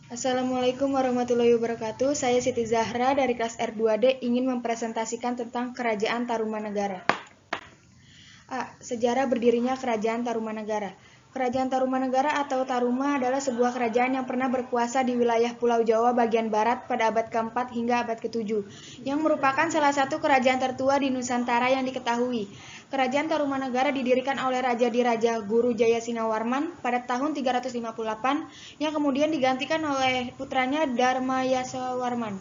Assalamualaikum warahmatullahi wabarakatuh. Saya Siti Zahra dari kelas R2D ingin mempresentasikan tentang Kerajaan Tarumanegara. Sejarah berdirinya Kerajaan Tarumanegara. Kerajaan Tarumanegara atau Taruma adalah sebuah kerajaan yang pernah berkuasa di wilayah Pulau Jawa bagian barat pada abad ke-4 hingga abad ke-7, yang merupakan salah satu kerajaan tertua di Nusantara yang diketahui. Kerajaan Tarumanegara didirikan oleh Raja Diraja Guru Jaya Sinawarman pada tahun 358, yang kemudian digantikan oleh putranya Darmayasawarman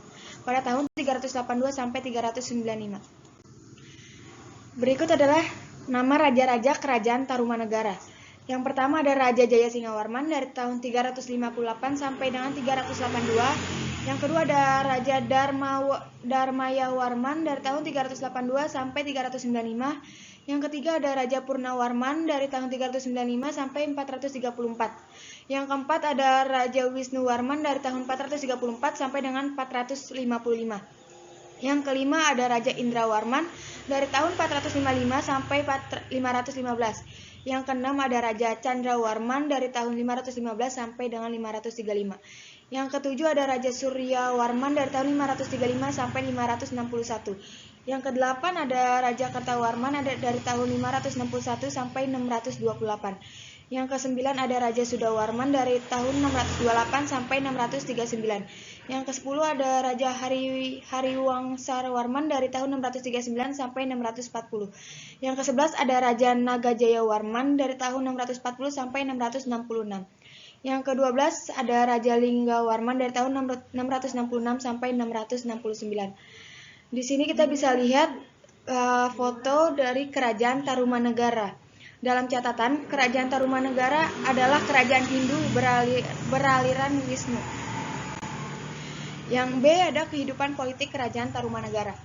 pada tahun 382 sampai 395. Berikut adalah nama raja-raja Kerajaan Tarumanegara. Yang pertama ada Raja Jaya Singawarman dari tahun 358 sampai dengan 382. Yang kedua ada Raja Darmayawarman dari tahun 382 sampai 395. Yang ketiga ada Raja Purnawarman dari tahun 395 sampai 434. Yang keempat ada Raja Wisnuwarman dari tahun 434 sampai dengan 455. Yang kelima ada Raja Indrawarman dari tahun 455 sampai 515. Yang keenam ada Raja Candrawarman dari tahun 515 sampai dengan 535. Yang ketujuh ada Raja Suryawarman dari tahun 535 sampai 561. Yang kedelapan ada Raja Kertawarman dari tahun 561 sampai 628. Yang kesembilan ada Raja Sudawarman dari tahun 628 sampai 639. Yang ke-10 ada Raja Hariwangsarwarman dari tahun 639 sampai 640. Yang ke-11 ada Raja Nagajayawarman dari tahun 640 sampai 666. Yang ke-12 ada Raja Linggawarman dari tahun 666 sampai 669. Di sini kita bisa lihat foto dari Kerajaan Tarumanegara. Dalam catatan, Kerajaan Tarumanegara adalah kerajaan Hindu beraliran Wisnu. Yang B ada kehidupan politik Kerajaan Tarumanegara.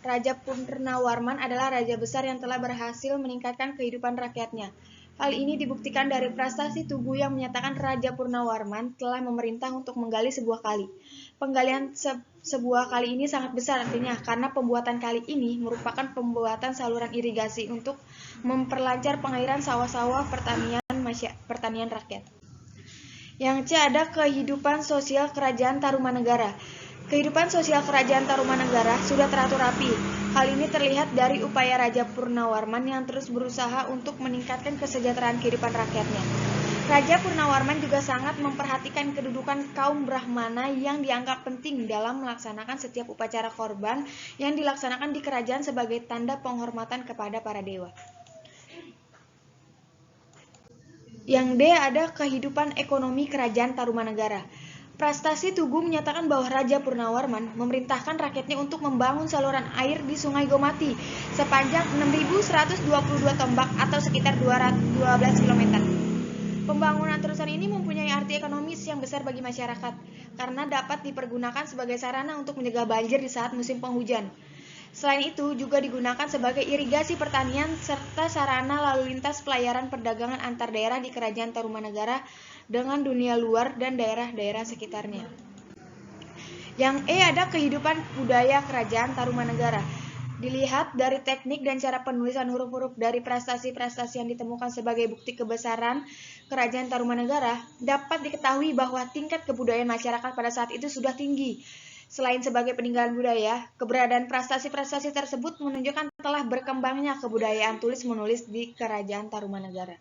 Raja Purnawarman adalah raja besar yang telah berhasil meningkatkan kehidupan rakyatnya. Hal ini dibuktikan dari prestasi Tugu yang menyatakan Raja Purnawarman telah memerintah untuk menggali sebuah kali. Penggalian sebuah kali ini sangat besar artinya karena pembuatan kali ini merupakan pembuatan saluran irigasi untuk memperlancar pengairan sawah-sawah pertanian rakyat. Yang C ada kehidupan sosial Kerajaan Tarumanegara. Kehidupan sosial Kerajaan Tarumanegara sudah teratur rapi. Hal ini terlihat dari upaya Raja Purnawarman yang terus berusaha untuk meningkatkan kesejahteraan kehidupan rakyatnya. Raja Purnawarman juga sangat memperhatikan kedudukan kaum Brahmana yang dianggap penting dalam melaksanakan setiap upacara korban yang dilaksanakan di kerajaan sebagai tanda penghormatan kepada para dewa. Yang D ada kehidupan ekonomi Kerajaan Tarumanegara. Prestasi Tugu menyatakan bahwa Raja Purnawarman memerintahkan rakyatnya untuk membangun saluran air di Sungai Gomati sepanjang 6.122 tombak atau sekitar 212 km. Pembangunan terusan ini mempunyai arti ekonomis yang besar bagi masyarakat karena dapat dipergunakan sebagai sarana untuk mencegah banjir di saat musim penghujan. Selain itu, juga digunakan sebagai irigasi pertanian serta sarana lalu lintas pelayaran perdagangan antar daerah di Kerajaan Tarumanegara dengan dunia luar dan daerah-daerah sekitarnya. Yang E ada kehidupan budaya Kerajaan Tarumanegara. Dilihat dari teknik dan cara penulisan huruf-huruf dari prestasi-prestasi yang ditemukan sebagai bukti kebesaran Kerajaan Tarumanegara, dapat diketahui bahwa tingkat kebudayaan masyarakat pada saat itu sudah tinggi. Selain sebagai peninggalan budaya, keberadaan prestasi-prestasi tersebut menunjukkan telah berkembangnya kebudayaan tulis-menulis di Kerajaan Tarumanegara.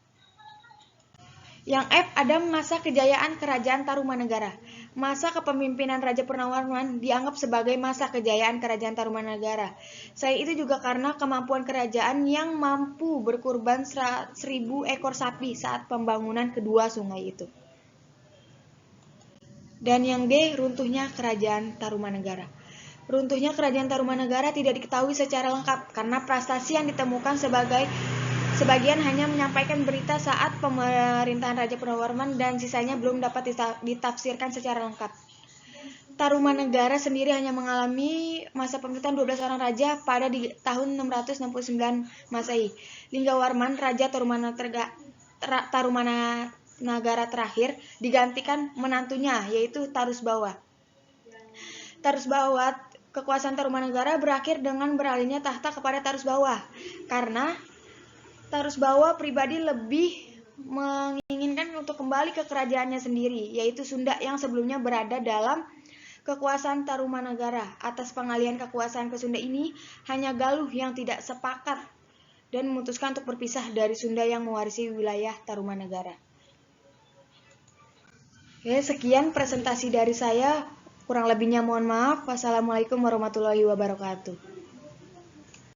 Yang F ada masa kejayaan Kerajaan Tarumanegara. Masa kepemimpinan Raja Purnawarman dianggap sebagai masa kejayaan Kerajaan Tarumanegara. Selain itu juga karena kemampuan kerajaan yang mampu berkurban 1.000 ekor sapi saat pembangunan kedua sungai itu. Dan yang D, runtuhnya Kerajaan Tarumanegara. Runtuhnya Kerajaan Tarumanegara tidak diketahui secara lengkap karena prestasi yang ditemukan sebagian hanya menyampaikan berita saat pemerintahan Raja Purnawarman dan sisanya belum dapat ditafsirkan secara lengkap. Tarumanegara sendiri hanya mengalami masa pemerintahan 12 orang raja pada di tahun 669 Masehi. Linggawarman, Raja Tarumanagara terakhir, digantikan menantunya yaitu Tarusbawa. Tarusbawa, kekuasaan Tarumanegara berakhir dengan beralihnya tahta kepada Tarusbawa karena Tarusbawa pribadi lebih menginginkan untuk kembali ke kerajaannya sendiri, yaitu Sunda yang sebelumnya berada dalam kekuasaan Tarumanagara. Atas pengalihan kekuasaan ke Sunda ini, hanya Galuh yang tidak sepakat dan memutuskan untuk berpisah dari Sunda yang mewarisi wilayah Tarumanagara. Oke, sekian presentasi dari saya. Kurang lebihnya mohon maaf. Wassalamualaikum warahmatullahi wabarakatuh.